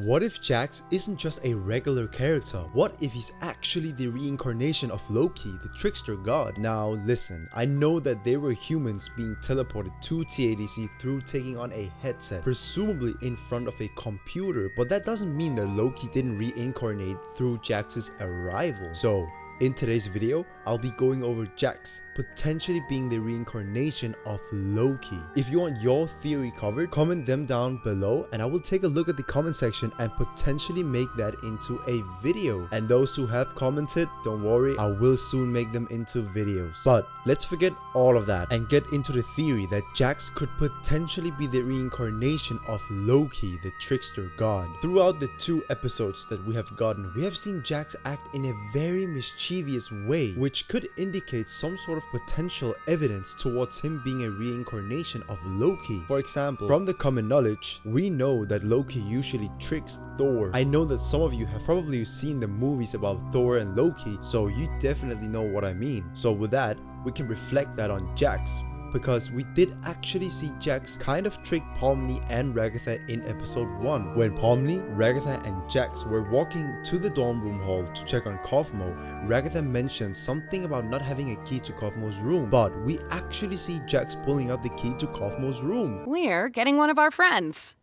What if Jax isn't just a regular character? What if he's actually the reincarnation of Loki, the trickster god? Now listen, I know that they were humans being teleported to TADC through taking on a headset, presumably in front of a computer, but that doesn't mean that Loki didn't reincarnate through Jax's arrival. So, in today's video, I'll be going over Jax potentially being the reincarnation of Loki. If you want your theory covered, comment them down below and I will take a look at the comment section and potentially make that into a video. And those who have commented, don't worry, I will soon make them into videos. But let's forget all of that and get into the theory that Jax could potentially be the reincarnation of Loki, the trickster god. Throughout the 2 episodes that we have gotten, we have seen Jax act in a very mischievous way, which could indicate some sort of potential evidence towards him being a reincarnation of Loki. For example, from the common knowledge, we know that Loki usually tricks Thor. I know that some of you have probably seen the movies about Thor and Loki, so you definitely know what I mean. So with that, we can reflect that on Jax, because we did actually see Jax kind of trick Pomni and Ragatha in episode 1. When Pomni, Ragatha and Jax were walking to the dorm room hall to check on Cosmo, Ragatha mentioned something about not having a key to Cosmo's room, but we actually see Jax pulling out the key to Cosmo's room. We're getting one of our friends.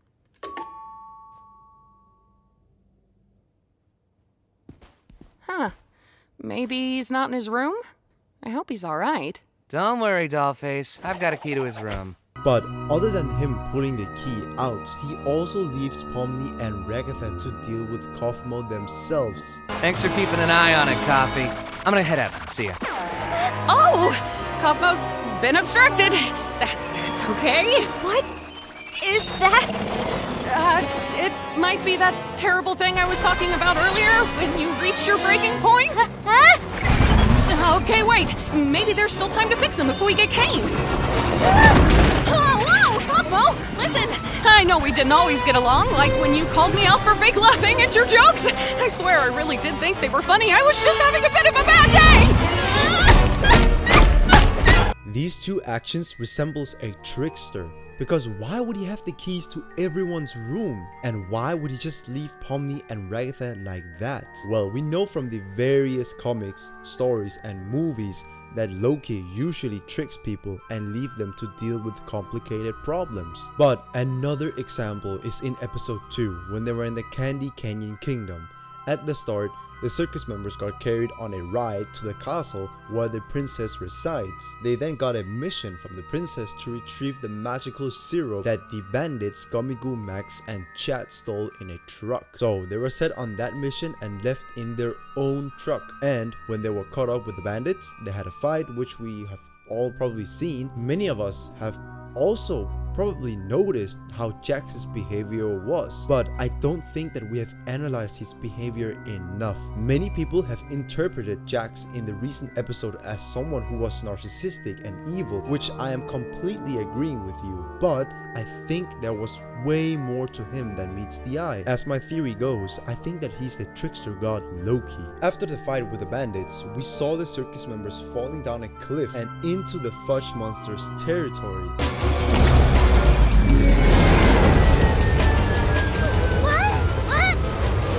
Huh. Maybe he's not in his room? I hope he's alright. Don't worry, Dollface. I've got a key to his room. But other than him pulling the key out, he also leaves Pomni and Ragatha to deal with Cosmo themselves. Thanks for keeping an eye on it, Coffee. I'm gonna head out. See ya. Oh! Cosmo's been obstructed. That's okay. What is that? It might be that terrible thing I was talking about earlier when you reach your breaking point. Okay, wait. Maybe there's still time to fix him if we get Kane. Whoa, Cosmo, listen. I know we didn't always get along, like when you called me out for fake laughing at your jokes. I swear I really did think they were funny. I was just having a bit of a bad day. These 2 actions resembles a trickster. Because why would he have the keys to everyone's room? And why would he just leave Pomni and Ragatha like that? Well, we know from the various comics, stories and movies that Loki usually tricks people and leave them to deal with complicated problems. But another example is in episode 2 when they were in the Candy Canyon Kingdom. At the start, the circus members got carried on a ride to the castle where the princess resides. They then got a mission from the princess to retrieve the magical syrup that the bandits Gummigoo, Max and Chad stole in a truck. So they were set on that mission and left in their own truck. And when they were caught up with the bandits, they had a fight, which we have all probably seen. Many of us have also probably noticed how Jax's behavior was, but I don't think that we have analyzed his behavior enough. Many people have interpreted Jax in the recent episode as someone who was narcissistic and evil, which I am completely agreeing with you, but I think there was way more to him than meets the eye. As my theory goes, I think that he's the trickster god Loki. After the fight with the bandits, we saw the circus members falling down a cliff and into the fudge monster's territory.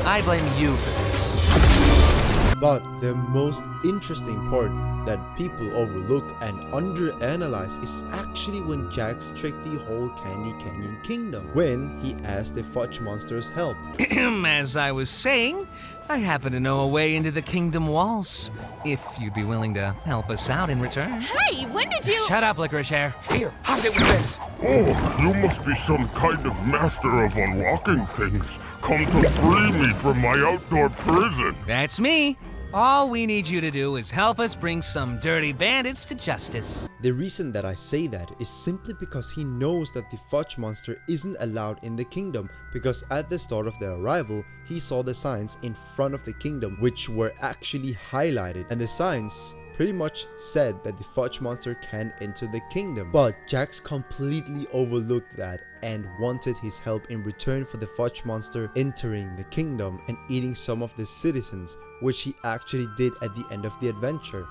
I blame you for this. But the most interesting part that people overlook and underanalyze is actually when Jax tricked the whole Candy Canyon Kingdom, when he asked the fudge monster's help. As I was saying, I happen to know a way into the kingdom walls, if you'd be willing to help us out in return. Hey, when did you... Shut up, Licorice Hair. Here, I'll get with this. Oh, you must be some kind of master of unlocking things. Come to free me from my outdoor prison. That's me. All we need you to do is help us bring some dirty bandits to justice. The reason that I say that is simply because he knows that the fudge monster isn't allowed in the kingdom, because at the start of their arrival, he saw the signs in front of the kingdom which were actually highlighted, and the signs pretty much said that the fudge monster can enter the kingdom. But Jax completely overlooked that and wanted his help in return for the fudge monster entering the kingdom and eating some of the citizens, which he actually did at the end of the adventure.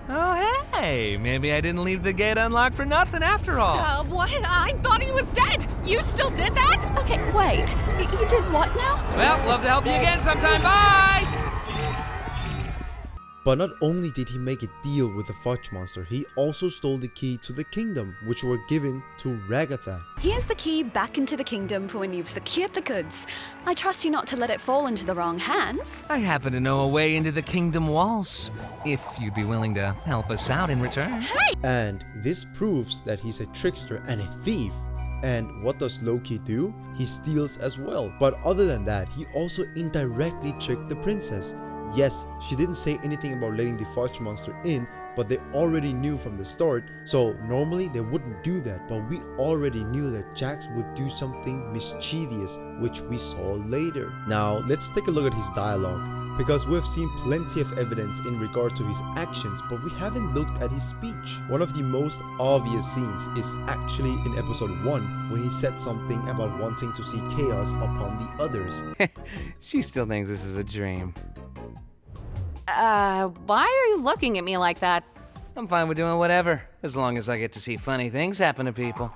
Oh, hey, maybe I didn't leave the gate unlocked for nothing after all. What? I thought he was dead. You still did that? Okay, Wait, you did what now? Well, love to help you again sometime. Bye! But not only did he make a deal with the fudge monster, he also stole the key to the kingdom, which were given to Ragatha. Here's the key back into the kingdom for when you've secured the goods. I trust you not to let it fall into the wrong hands. I happen to know a way into the kingdom walls, if you'd be willing to help us out in return. And this proves that he's a trickster and a thief. And what does Loki do? He steals as well. But other than that, he also indirectly tricked the princess. Yes, she didn't say anything about letting the fudge monster in, but they already knew from the start, so normally they wouldn't do that, but we already knew that Jax would do something mischievous, which we saw later. Now, let's take a look at his dialogue, because we've seen plenty of evidence in regard to his actions, but we haven't looked at his speech. One of the most obvious scenes is actually in episode 1, when he said something about wanting to see chaos upon the others. She still thinks this is a dream. Why are you looking at me like that? I'm fine with doing whatever, as long as I get to see funny things happen to people.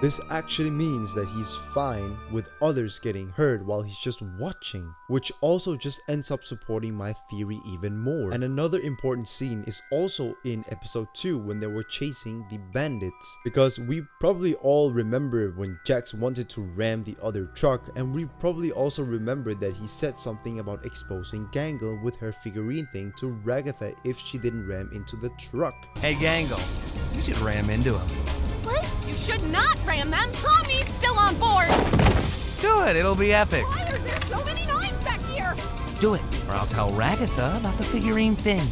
This actually means that he's fine with others getting hurt while he's just watching, which also just ends up supporting my theory even more. And another important scene is also in episode 2 when they were chasing the bandits, because we probably all remember when Jax wanted to ram the other truck, and we probably also remember that he said something about exposing Gangle with her figurine thing to Ragatha if she didn't ram into the truck. Hey, Gangle, you should ram into him. What? You should not ram them! Tommy's still on board! Do it, it'll be epic. Why are there so many knives back here? Do it, or I'll tell Ragatha about the figurine thing.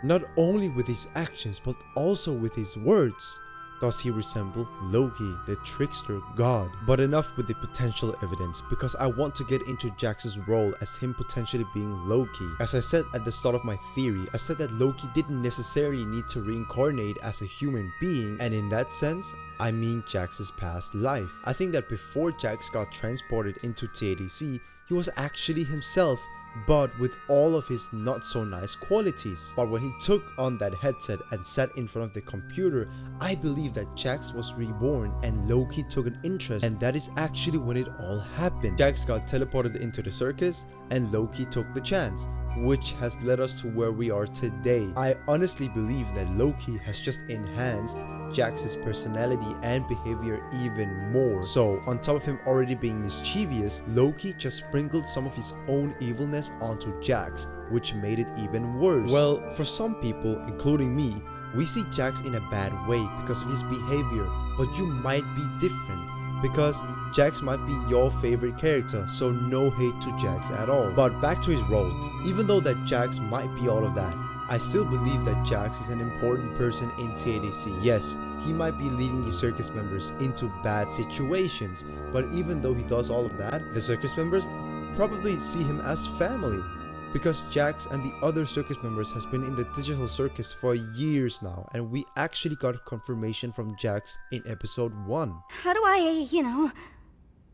Not only with his actions, but also with his words does he resemble Loki, the trickster god. But enough with the potential evidence, because I want to get into Jax's role as him potentially being Loki. As I said at the start of my theory, I said that Loki didn't necessarily need to reincarnate as a human being, and in that sense, I mean Jax's past life. I think that before Jax got transported into TADC, he was actually himself, but with all of his not so nice qualities. But when he took on that headset and sat in front of the computer, I believe that Jax was reborn and Loki took an interest, and that is actually when it all happened. Jax got teleported into the circus and Loki took the chance, which has led us to where we are today. I honestly believe that Loki has just enhanced Jax's personality and behavior even more. So on top of him already being mischievous, Loki just sprinkled some of his own evilness onto Jax, which made it even worse. Well, for some people, including me, we see Jax in a bad way because of his behavior, but you might be different, because Jax might be your favorite character, so no hate to Jax at all. But back to his role. Even though that Jax might be all of that, I still believe that Jax is an important person in TADC. Yes, he might be leading the circus members into bad situations, but even though he does all of that, the circus members probably see him as family, because Jax and the other circus members has been in the digital circus for years now, and we actually got confirmation from Jax in episode 1. How do I,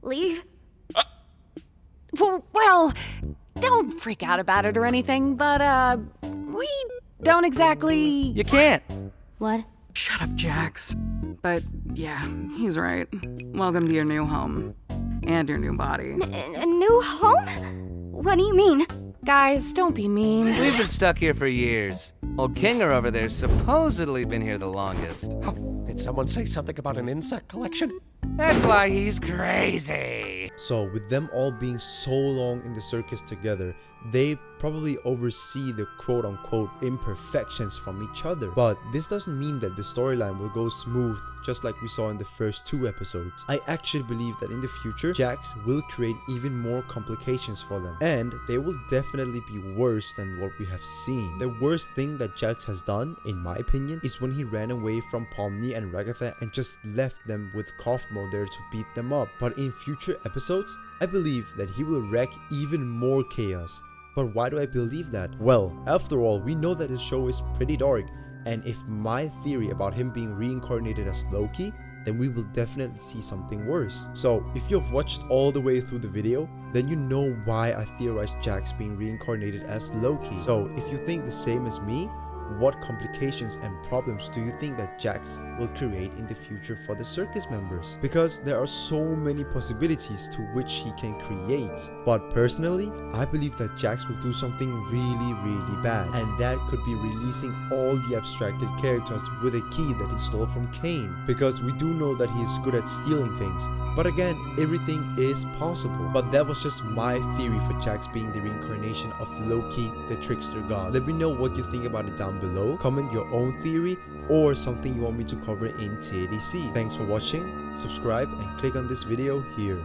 leave? Well, don't freak out about it or anything, but, we don't exactly... You can't. What? Shut up, Jax. But yeah, he's right. Welcome to your new home. And your new body. A new home? What do you mean? Guys, don't be mean. We've been stuck here for years. Old Kinger over there's supposedly been here the longest. Oh, did someone say something about an insect collection? That's why he's crazy. So with them all being so long in the circus together, they probably oversee the quote-unquote imperfections from each other. But this doesn't mean that the storyline will go smooth just like we saw in the first 2 episodes. I actually believe that in the future, Jax will create even more complications for them, and they will definitely be worse than what we have seen. The worst thing that Jax has done, in my opinion, is when he ran away from Pomni and Ragatha and just left them with Kaufmo there to beat them up. But in future episodes, I believe that he will wreak even more chaos. But why do I believe that? Well, after all, we know that the show is pretty dark, and if my theory about him being reincarnated as Loki, then we will definitely see something worse. So if you've watched all the way through the video, then you know why I theorized Jax being reincarnated as Loki. So if you think the same as me, what complications and problems do you think that Jax will create in the future for the circus members? Because there are so many possibilities to which he can create. But personally, I believe that Jax will do something really bad, and that could be releasing all the abstracted characters with a key that he stole from Cain, because we do know that he is good at stealing things. But again, everything is possible. But that was just my theory for Jax being the reincarnation of Loki, the trickster god. Let me know what you think about it down below. Comment your own theory or something you want me to cover in TADC. Thanks for watching, subscribe and click on this video here.